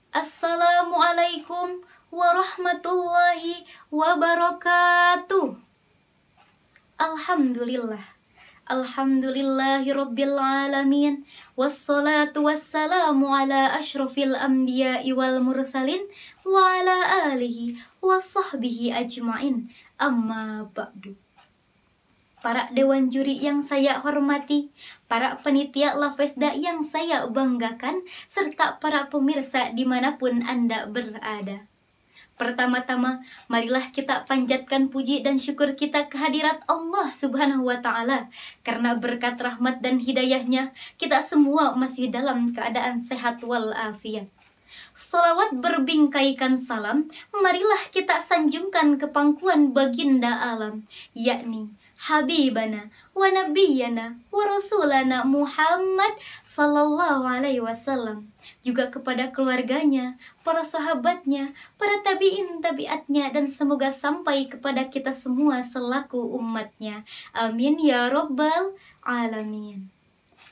Assalamualaikum warahmatullahi wabarakatuh. Alhamdulillah. Alhamdulillahirabbil alamin. Wassalatu wassalamu ala asyrafil anbiya'i wal mursalin wa ala alihi wa sahbihi ajmain. Amma ba'du. Para dewan juri yang saya hormati, para penitia Lavesda yang saya banggakan, serta para pemirsa dimanapun Anda berada. Pertama-tama, marilah kita panjatkan puji dan syukur kita kehadirat Allah Subhanahu wa Ta'ala. Karena berkat rahmat dan hidayahnya, kita semua masih dalam keadaan sehat walafiat. Salawat berbingkaikan salam, marilah kita sanjungkan ke pangkuan baginda alam, yakni Habibana wa Nabiyana wa Rasulana Muhammad sallallahu alaihi wasallam. Juga kepada keluarganya, para sahabatnya, para tabi'in tabi'atnya, dan semoga sampai kepada kita semua selaku umatnya. Amin ya rabbal alamin.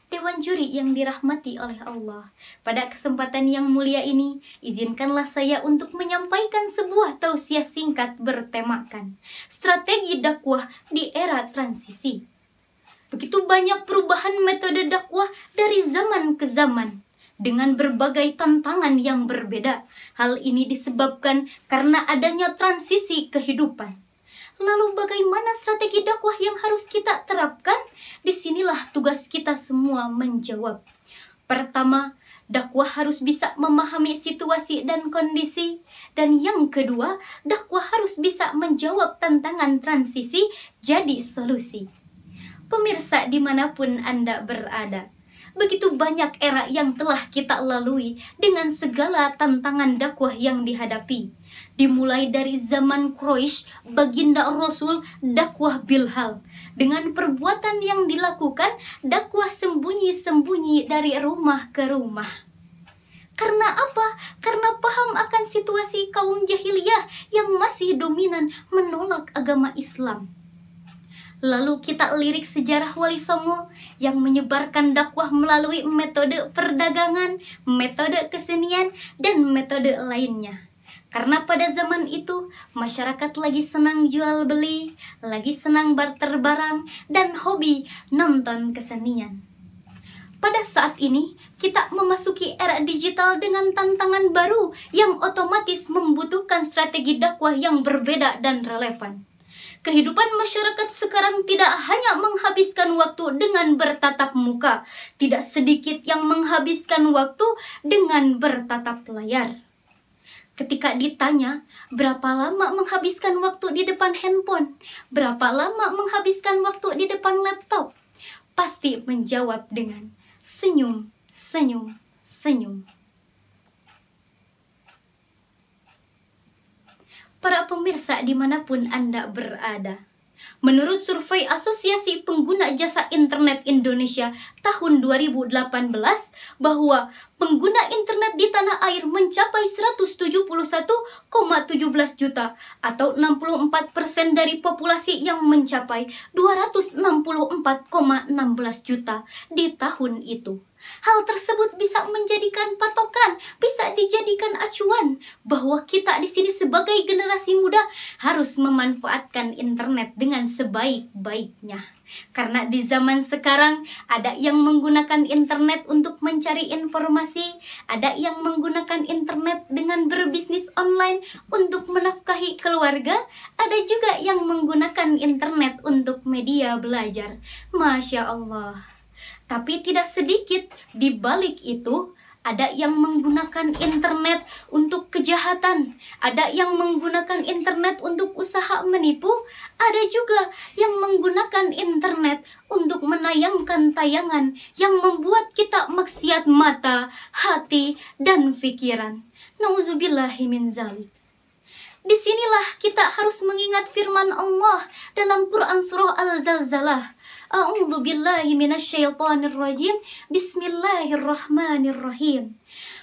Dewan juri yang dirahmati oleh Allah, pada kesempatan yang mulia ini, izinkanlah saya untuk menyampaikan sebuah tausiah singkat bertemakan strategi dakwah di era transisi. Begitu banyak perubahan metode dakwah dari zaman ke zaman, dengan berbagai tantangan yang berbeda. Hal ini disebabkan karena adanya transisi kehidupan. Lalu bagaimana strategi dakwah yang harus kita terapkan? Disinilah tugas kita semua menjawab. Pertama, dakwah harus bisa memahami situasi dan kondisi. Dan yang kedua, dakwah harus bisa menjawab tantangan transisi jadi solusi. Pemirsa dimanapun Anda berada, begitu banyak era yang telah kita lalui dengan segala tantangan dakwah yang dihadapi. Dimulai dari zaman Quraisy, baginda Rasul dakwah Bilhal. Dengan perbuatan yang dilakukan, dakwah sembunyi-sembunyi dari rumah ke rumah. Karena apa? Karena paham akan situasi kaum jahiliyah yang masih dominan menolak agama Islam. Lalu kita lirik sejarah Wali Songo yang menyebarkan dakwah melalui metode perdagangan, metode kesenian, dan metode lainnya. Karena pada zaman itu, masyarakat lagi senang jual beli, lagi senang barter barang, dan hobi nonton kesenian. Pada saat ini, kita memasuki era digital dengan tantangan baru yang otomatis membutuhkan strategi dakwah yang berbeda dan relevan. Kehidupan masyarakat sekarang tidak hanya menghabiskan waktu dengan bertatap muka, tidak sedikit yang menghabiskan waktu dengan bertatap layar. Ketika ditanya, berapa lama menghabiskan waktu di depan handphone? Berapa lama menghabiskan waktu di depan laptop? Pasti menjawab dengan senyum, senyum, senyum. Para pemirsa dimanapun Anda berada, menurut survei Asosiasi Pengguna Jasa Internet Indonesia tahun 2018, bahwa pengguna internet di tanah air mencapai 171,17 juta atau 64% dari populasi yang mencapai 264,16 juta di tahun itu. Hal tersebut bisa menjadikan patokan, bisa dijadikan acuan bahwa kita di sini sebagai generasi muda harus memanfaatkan internet dengan sebaik-baiknya. Karena di zaman sekarang ada yang menggunakan internet untuk mencari informasi, ada yang menggunakan internet dengan berbisnis online untuk menafkahi keluarga, ada juga yang menggunakan internet untuk media belajar. Masya Allah. Tapi tidak sedikit di balik itu, ada yang menggunakan internet untuk kejahatan, ada yang menggunakan internet untuk usaha menipu, ada juga yang menggunakan internet untuk menayangkan tayangan yang membuat kita maksiat mata, hati, dan pikiran. Nauzubillahi min zalik. Disinilah kita harus mengingat firman Allah dalam Quran surah Al-Zalzalah. A'udzu billahi minasyaitonir rajim. Bismillahirrahmanirrahim.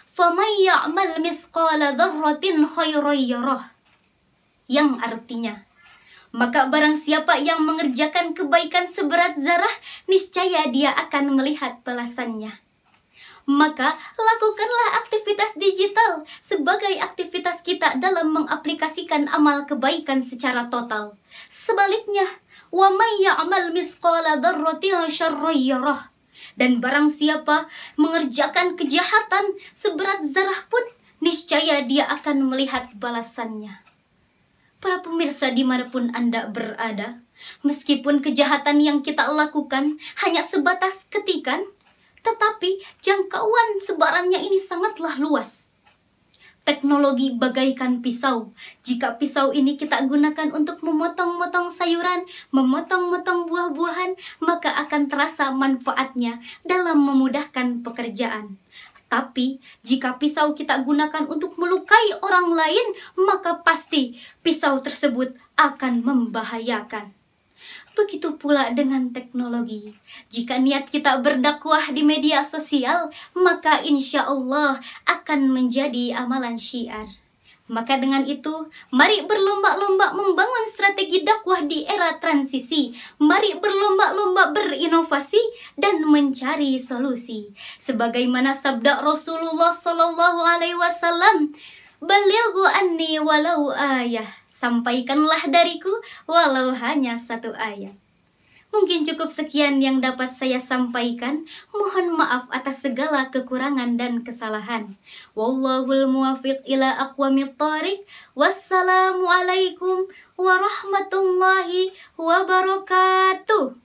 Faman ya'mal mithqala dzarratin khairan yarah. Yang artinya, maka barang siapa yang mengerjakan kebaikan seberat zarah, niscaya dia akan melihat balasannya. Maka lakukanlah aktivitas digital sebagai aktivitas kita dalam mengaplikasikan amal kebaikan secara total. Sebaliknya, wa may ya'mal mithqala dzarratin syarran yarah. Dan barang siapa mengerjakan kejahatan seberat zarah pun, niscaya dia akan melihat balasannya. Para pemirsa dimanapun Anda berada, meskipun kejahatan yang kita lakukan hanya sebatas ketikan, tetapi jangkauan sebarannya ini sangatlah luas. Teknologi bagaikan pisau. Jika pisau ini kita gunakan untuk memotong-motong sayuran, memotong-motong buah-buahan, maka akan terasa manfaatnya dalam memudahkan pekerjaan. Tapi jika pisau kita gunakan untuk melukai orang lain, maka pasti pisau tersebut akan membahayakan. Begitu pula dengan teknologi. Jika niat kita berdakwah di media sosial, maka insya Allah akan menjadi amalan syiar. Maka dengan itu, mari berlomba-lomba membangun strategi dakwah di era transisi. Mari berlomba-lomba berinovasi dan mencari solusi. Sebagaimana sabda Rasulullah SAW, "Balighu anni walau ayah." Sampaikanlah dariku walau hanya satu ayat. Mungkin cukup sekian yang dapat saya sampaikan. Mohon maaf atas segala kekurangan dan kesalahan. Wallahul muwaffiq ila aqwamit thariq. Wassalamualaikum warahmatullahi wabarakatuh.